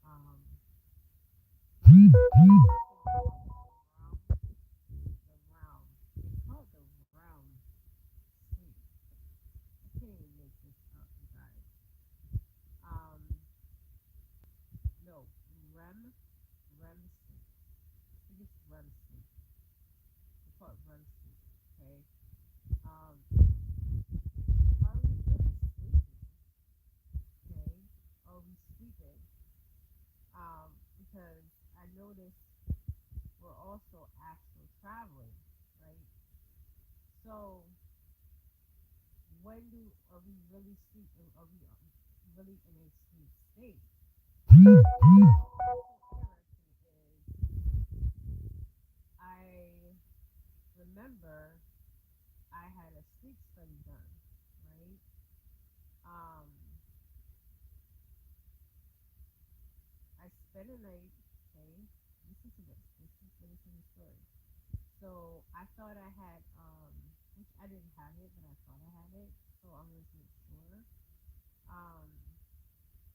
Um, the realm. It's called the realm sleep. I can't even make this up, you guys. Um, no, REM, REM sleep. I think it's REM sleep. They call it REM sleep. Okay. Are we really sleeping? Okay. Are we sleeping? Because I noticed we're also astral traveling, right? So when do are we really sleeping? Are we really in a sleep state? I remember I had a sleep study done, right? Um, I spent a night, okay, listen to this. Listen to the story. So I thought I had, which I didn't have it, but I thought I had it. So I'm going to make sure. Um,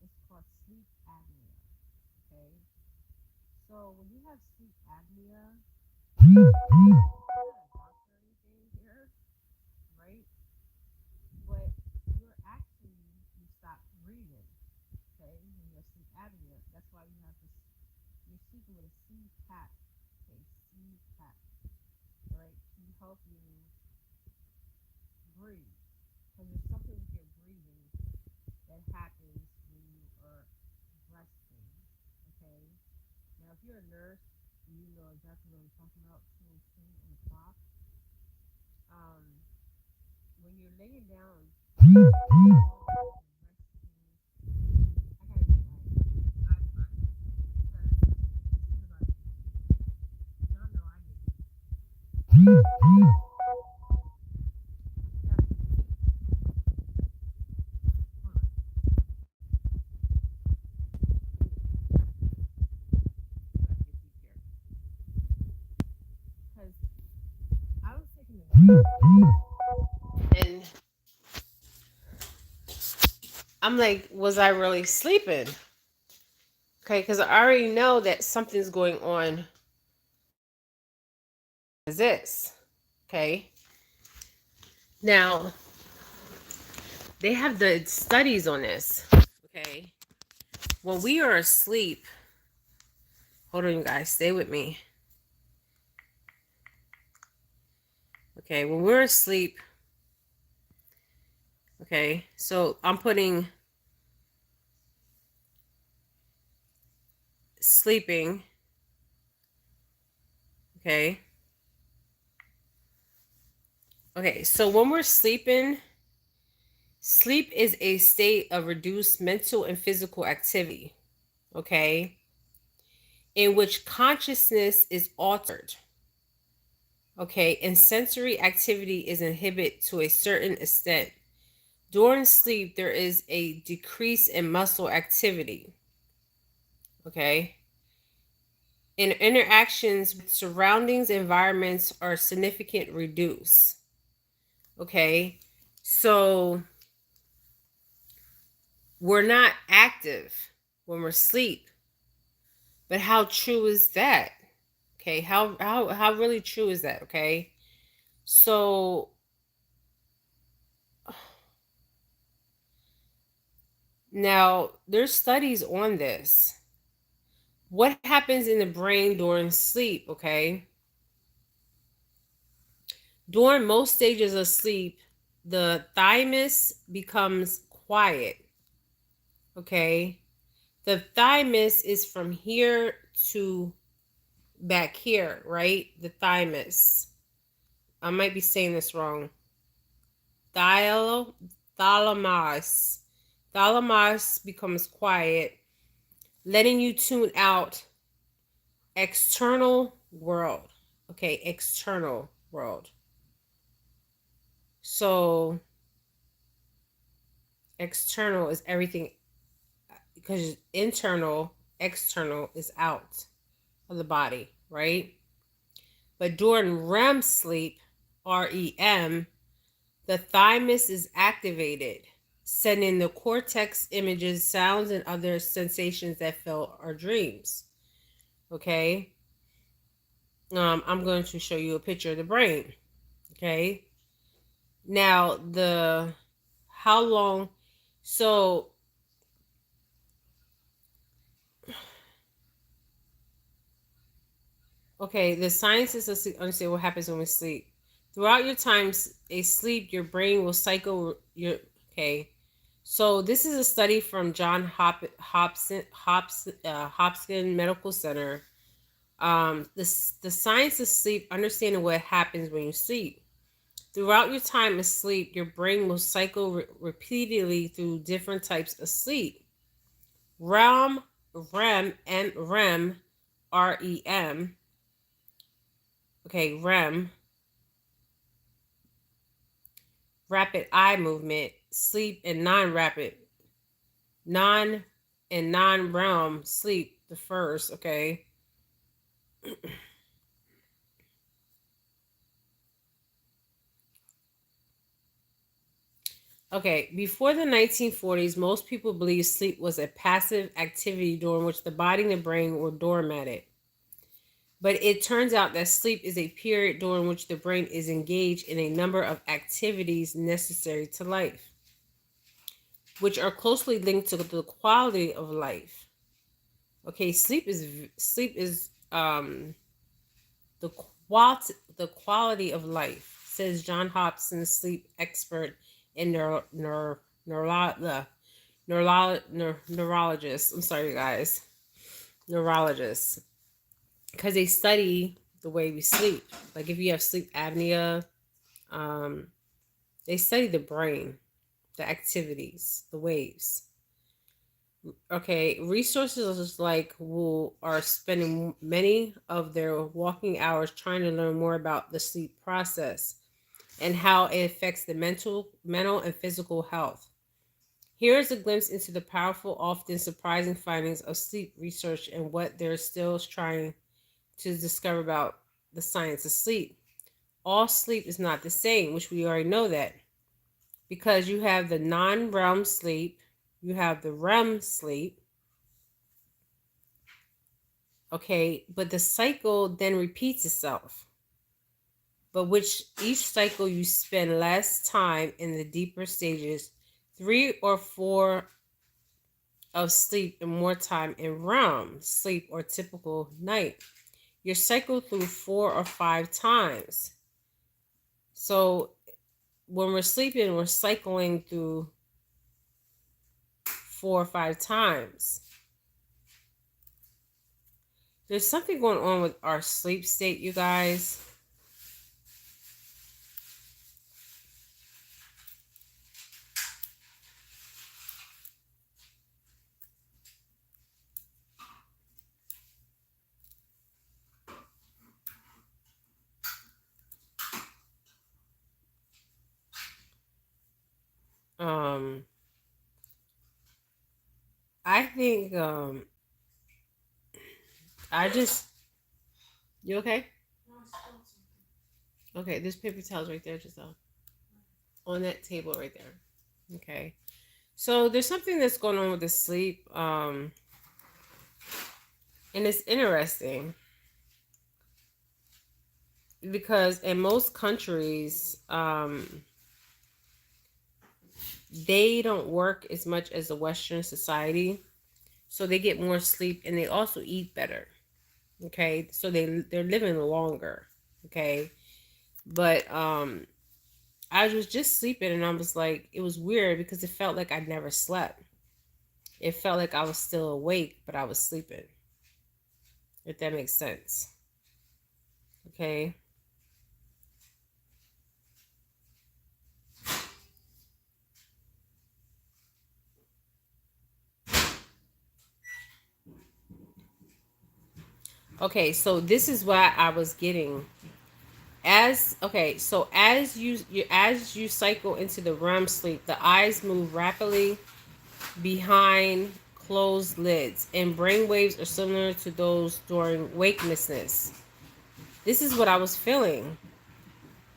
it's called sleep apnea, okay? So when you have sleep apnea, not a doctor or anything here, right? But you're actually, you stop breathing, okay? When you're sleep apnea. That's why you have this, you're sleeping with a CPAP, okay? CPAP, right? To help you breathe. Because there's something with your breathing that happens when you are resting, okay? Now, if you're a nurse, you know exactly what I'm talking about, 202 on the clock. Um, when you're laying down, I gotta get my iPod because this is about y'all know I because I was taking and I'm like, was I really sleeping? Okay, because I already know that something's going on. Is this okay? Now they have the studies on this. Okay, when we are asleep, hold on, you guys, stay with me. Okay, when we're asleep, okay, so I'm putting sleeping, okay. Okay, so when we're sleeping, sleep is a state of reduced mental and physical activity, okay, in which consciousness is altered, okay, and sensory activity is inhibited to a certain extent. During sleep, there is a decrease in muscle activity, okay, and interactions with surroundings environments are significant reduced, okay. So we're not active when we're asleep. But how true is that? Okay, how really true is that? Okay. So now there's studies on this. What happens in the brain during sleep, okay? During most stages of sleep, the thymus becomes quiet, okay? The thymus is from here to back here, right? The thymus. I might be saying this wrong. Thal- Thalamus. Thalamus becomes quiet, letting you tune out external world. Okay, external world. So external is everything because internal, external is out of the body, right? But during REM sleep, REM, the thymus is activated. sending the cortex images, sounds, and other sensations that fill our dreams. Okay. I'm going to show you a picture of the brain. Okay. Now, how long, so, okay, the scientists understand what happens when we sleep. Throughout your times asleep, your brain will cycle your, okay. So this is a study from Hopkins Medical Center. The science of sleep, understanding what happens when you sleep. Throughout your time asleep, your brain will cycle repeatedly through different types of sleep. REM, REM, REM. Okay, REM, rapid eye movement, sleep, and non non-REM sleep. The first, okay. Okay, before the 1940s, most people believed sleep was a passive activity during which the body and the brain were dormant. But it turns out that sleep is a period during which the brain is engaged in a number of activities necessary to life, which are closely linked to the quality of life. Okay, sleep is the quality of life, says John Hopkins, sleep expert and neurologist. I'm sorry, guys, neurologist, because they study the way we sleep. Like if you have sleep apnea, um, they study the brain, the activities, the waves. Okay, resources like Wool are spending many of their walking hours trying to learn more about the sleep process and how it affects the mental and physical health. Here is a glimpse into the powerful, often surprising findings of sleep research and what they're still trying to discover about the science of sleep. All sleep is not the same, which we already know that, because you have the non-REM sleep, you have the REM sleep, okay, but the cycle then repeats itself. But which each cycle you spend less time in the deeper stages, 3 or 4 of sleep, and more time in REM sleep or typical night. You're cycled through 4 or 5 times. So when we're sleeping, we're cycling through 4 or 5 times. There's something going on with our sleep state, you guys. Um, I think I just you okay? Okay, there's paper towels right there, just on that table right there. Okay. So there's something that's going on with the sleep, and it's interesting because in most countries, they don't work as much as the Western society, so they get more sleep and they also eat better. Okay, so they're living longer. Okay, but I was just sleeping and I was like, it was weird because it felt like I never slept. It felt like I was still awake, but I was sleeping. If that makes sense. Okay. Okay, so this is what I was getting. As you cycle into the REM sleep, the eyes move rapidly behind closed lids, and brain waves are similar to those during wakefulness. This is what I was feeling.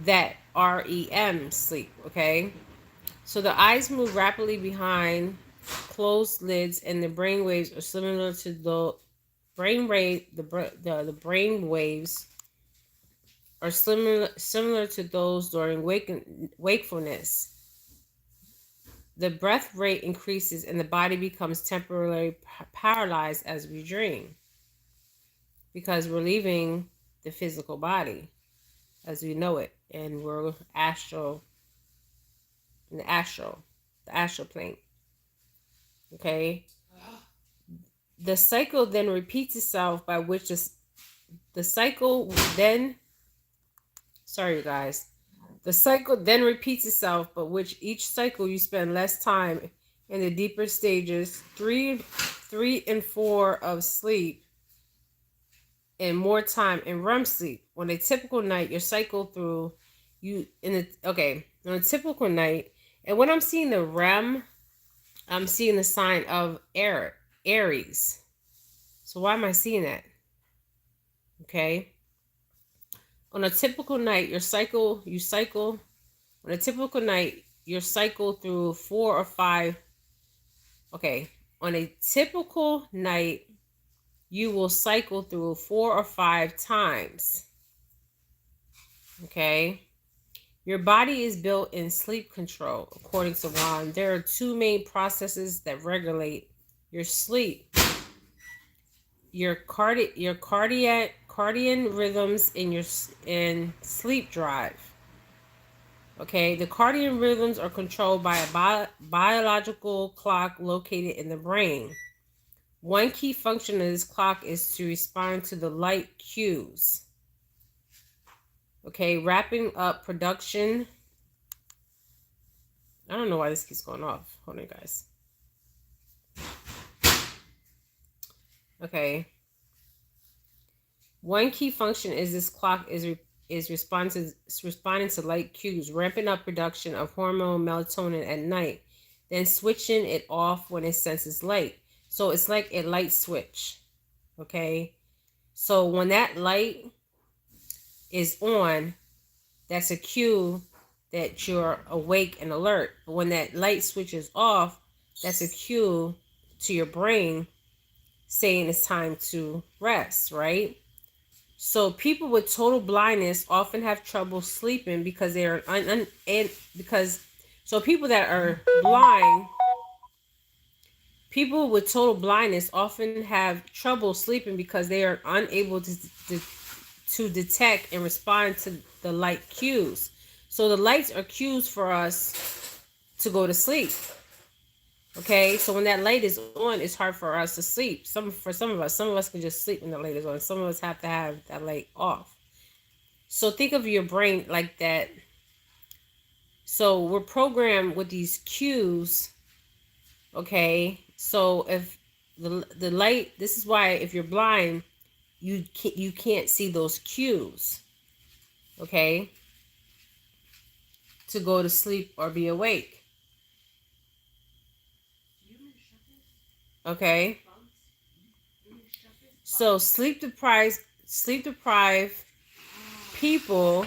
That REM sleep, okay? So the eyes move rapidly behind closed lids, and the brain waves are similar to the brain rate. The brain waves are similar to those during wakefulness. The breath rate increases, and the body becomes temporarily paralyzed as we dream, because we're leaving the physical body as we know it, and we're astral, in the astral plane. Okay. The cycle then repeats itself, by which the cycle then, sorry you guys, the cycle then repeats itself, but which each cycle you spend less time in the deeper stages, three and four of sleep, and more time in REM sleep. On a typical night, your cycle through you in the okay on a typical night, and when I'm seeing the REM, I'm seeing the sign of Aries. So why am I seeing that? Okay. On a typical night, on a typical night, you cycle through 4 or 5. Okay. On a typical night, you will cycle through 4 or 5 times. Okay. Your body is built in sleep control, according to Ron. There are two main processes that regulate your sleep. Your cardian rhythms in sleep drive. Okay, the cardian rhythms are controlled by a biological clock located in the brain. One key function of this clock is to respond to the light cues. Okay, wrapping up production. I don't know why this keeps going off. Hold on, guys. Okay. One key function is this clock is responding to light cues, ramping up production of hormone melatonin at night, then switching it off when it senses light. So it's like a light switch. Okay. So when that light is on, that's a cue that you're awake and alert. But when that light switches off, that's a cue to your brain saying it's time to rest, right? So people with total blindness often have trouble sleeping because they are so people that are blind, people with total blindness often have trouble sleeping because they are unable to detect and respond to the light cues. So the lights are cues for us to go to sleep. Okay, so when that light is on, it's hard for us to sleep. For some of us can just sleep when the light is on. Some of us have to have that light off. So think of your brain like that. So we're programmed with these cues. Okay, so if the light, this is why if you're blind, you can't see those cues. Okay, to go to sleep or be awake. Okay. So sleep deprived people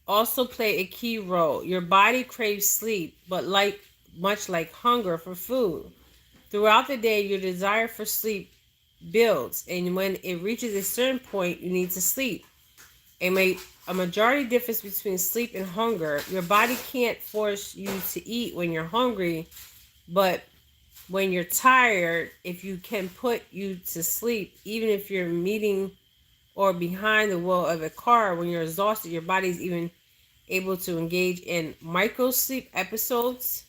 also play a key role. Your body craves sleep, but much like hunger for food. Throughout the day, your desire for sleep builds, and when it reaches a certain point, you need to sleep. A majority difference between sleep and hunger. Your body can't force you to eat when you're hungry, but when you're tired, if you can put you to sleep, even if you're meeting or behind the wheel of a car, when you're exhausted, your body's even able to engage in micro sleep episodes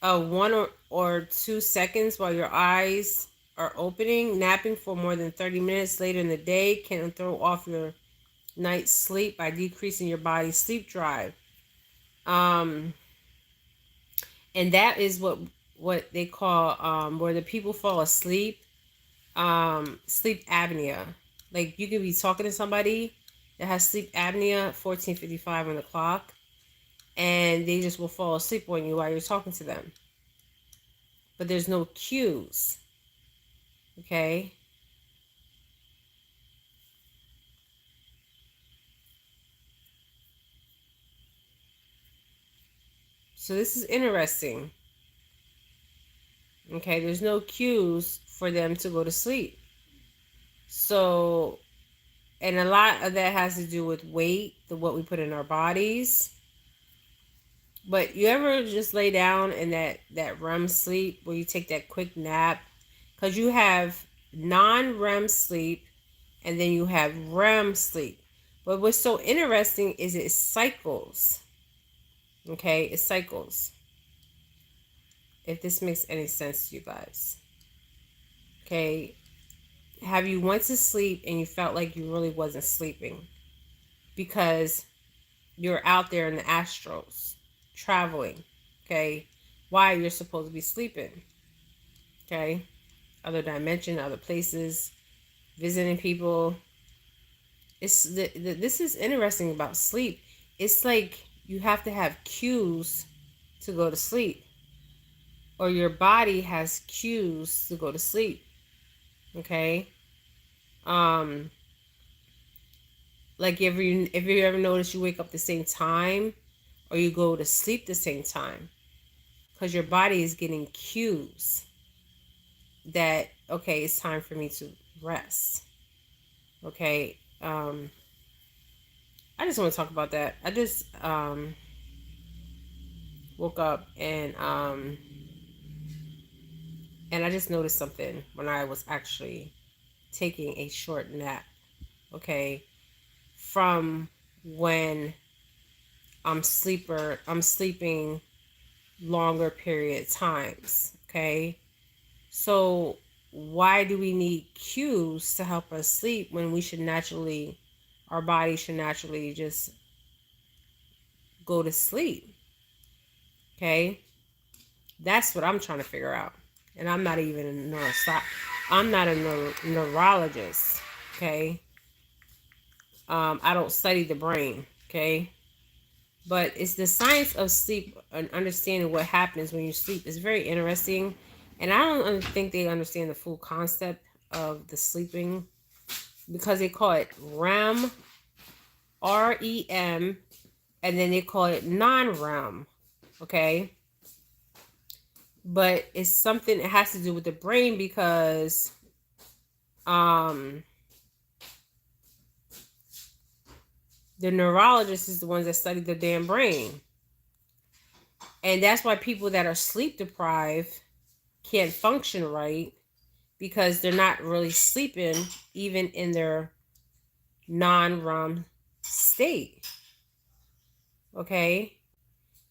of 1 or 2 seconds while your eyes are opening. Napping for more than 30 minutes later in the day can throw off your night's sleep by decreasing your body's sleep drive. And that is what they call where the people fall asleep, sleep apnea. Like you could be talking to somebody that has sleep apnea, 14:55 on the clock, and they just will fall asleep on you while you're talking to them. But there's no cues. Okay? So this is interesting. Okay, there's no cues for them to go to sleep. So, and a lot of that has to do with weight, what we put in our bodies. But you ever just lay down in that REM sleep where you take that quick nap? Because you have non-REM sleep and then you have REM sleep. But what's so interesting is it cycles. Okay, it cycles. If this makes any sense to you guys. Okay, have you went to sleep and you felt like you really wasn't sleeping because you're out there in the astros traveling? Okay, why you're supposed to be sleeping? Okay, other dimension, other places, visiting people. This is interesting about sleep. It's like you have to have cues to go to sleep, or your body has cues to go to sleep. Okay, um, like if you ever notice you wake up the same time, or you go to sleep the same time, because your body is getting cues that okay, it's time for me to rest. Okay, I just want to talk about that. I just woke up and I just noticed something when I was actually taking a short nap. Okay, from when I'm sleeping longer period times. Okay, so why do we need cues to help us sleep when we should naturally, our body should naturally just go to sleep? Okay, that's what I'm trying to figure out. And I'm not even I'm not a neurologist. Okay, I don't study the brain. Okay, but it's the science of sleep and understanding what happens when you sleep is very interesting. And I don't think they understand the full concept of the sleeping because they call it REM, REM, and then they call it non-REM. Okay, but it's something that has to do with the brain because the neurologist is the ones that study the damn brain. And that's why people that are sleep deprived can't function right because they're not really sleeping even in their non-REM state. Okay?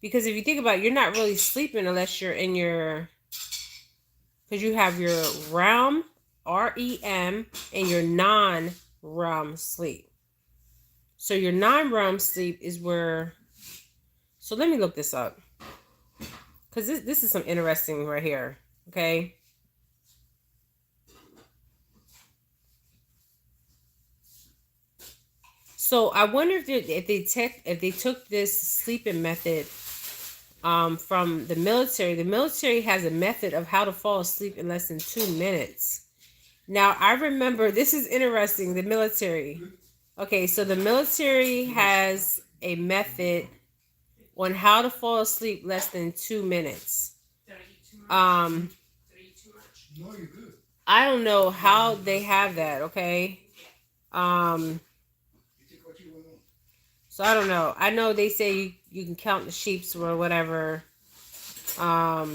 Because if you think about it, you're not really sleeping unless you're in your, because you have your REM, REM, and your non-REM sleep. So your non-REM sleep is where, so let me look this up. Because this is some interesting right here. Okay? So I wonder if they took this sleeping method from the military. The military has a method of how to fall asleep in less than 2 minutes. Now I remember this is interesting. The military. Okay, so the military has a method on how to fall asleep less than 2 minutes. I don't know how they have that. Okay. So I don't know. I know they say you can count the sheeps or whatever. I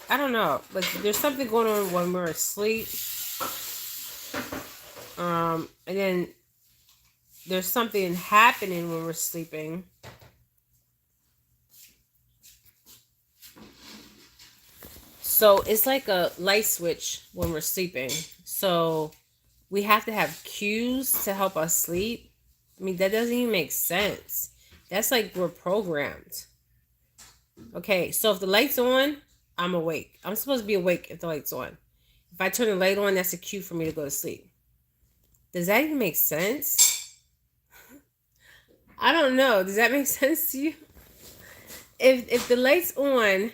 don't know, but there's something going on when we're asleep. And then there's something happening when we're sleeping. So it's like a light switch when we're sleeping. So we have to have cues to help us sleep. I mean, that doesn't even make sense. That's like we're programmed. Okay, so if the light's on, I'm awake. I'm supposed to be awake if the light's on. If I turn the light on, that's a cue for me to go to sleep. Does that even make sense? I don't know. Does that make sense to you? If the light's on,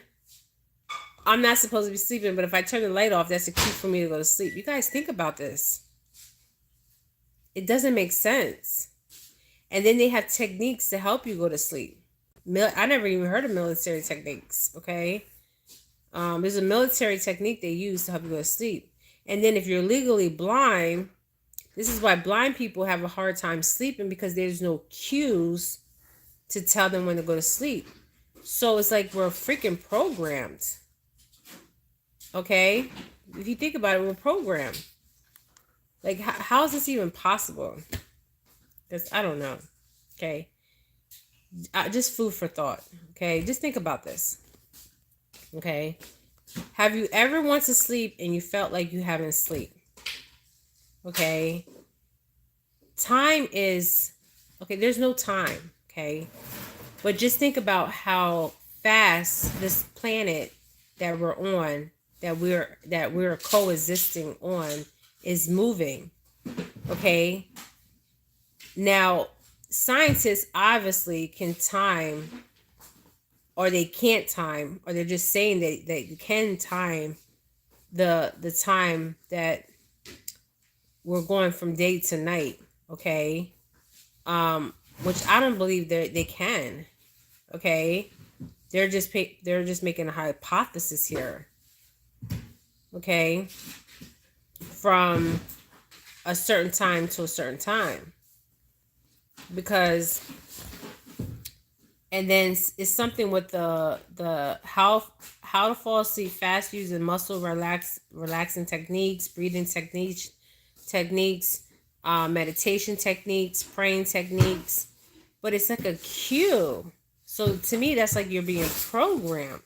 I'm not supposed to be sleeping, but if I turn the light off, that's a cue for me to go to sleep. You guys think about this. It doesn't make sense. And then they have techniques to help you go to sleep. I never even heard of military techniques. Okay. There's a military technique they use to help you go to sleep. And then if you're legally blind, this is why blind people have a hard time sleeping, because there's no cues to tell them when to go to sleep. So it's like we're freaking programmed. Okay? If you think about it, we're programmed. Like, how is this even possible? Because I don't know. Okay? Just food for thought. Okay? Just think about this. Okay? Have you ever went to sleep and you felt like you haven't sleep? Okay? Time is... Okay, there's no time. Okay? But just think about how fast this planet that we're on, that we're coexisting on, is moving. Okay? Now, scientists obviously can time, or they can't time, or they're just saying that they can time the time that we're going from day to night. Okay? Which I don't believe they can. Okay? They're just making a hypothesis here. Okay? From a certain time to a certain time. Because, and then it's something with the how to fall asleep fast using muscle relaxing techniques, breathing techniques, meditation techniques, praying techniques. But it's like a cue. So to me, that's like you're being programmed.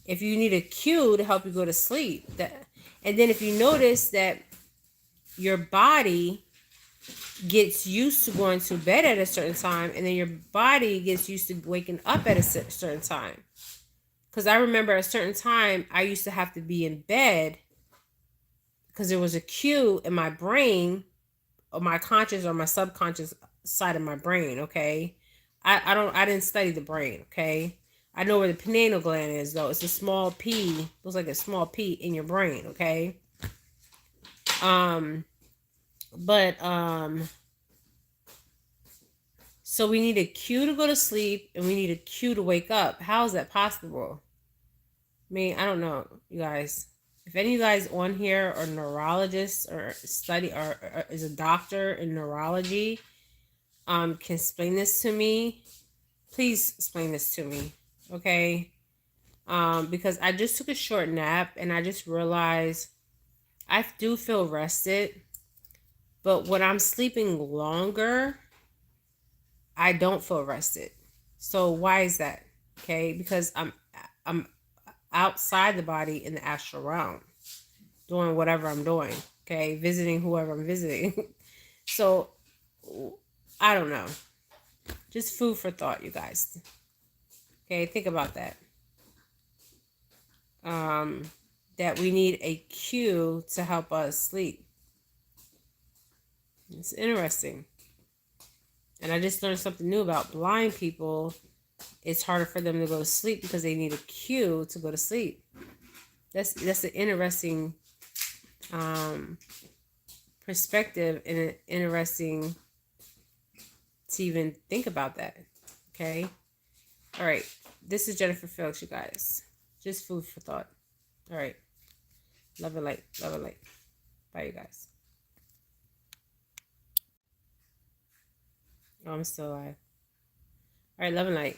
If you need a cue to help you go to sleep, and then if you notice that your body gets used to going to bed at a certain time, and then your body gets used to waking up at a certain time. Because I remember at a certain time, I used to have to be in bed because there was a cue in my brain, or my conscious or my subconscious side of my brain. Okay, I didn't study the brain. Okay, I know where the pineal gland is, though. It's a small pea, looks like a small pea in your brain. Okay. So we need a cue to go to sleep, and we need a cue to wake up. How is that possible? I mean, I don't know, you guys. If any of you guys on here are neurologists or study or is a doctor in neurology, can explain this to me, please explain this to me. Okay? Because I just took a short nap and I just realized I do feel rested, but when I'm sleeping longer, I don't feel rested. So why is that? Okay? Because I'm outside the body in the astral realm, doing whatever I'm doing. Okay? Visiting whoever I'm visiting. So I don't know. Just food for thought, you guys. Okay, think about that. That we need a cue to help us sleep. It's interesting. And I just learned something new about blind people. It's harder for them to go to sleep because they need a cue to go to sleep. That's an interesting perspective, and an interesting to even think about that. Okay? All right. This is Jennifer Phillips, you guys. Just food for thought. All right. Love and light. Love and light. Bye, you guys. Oh, I'm still alive. All right. Love and light.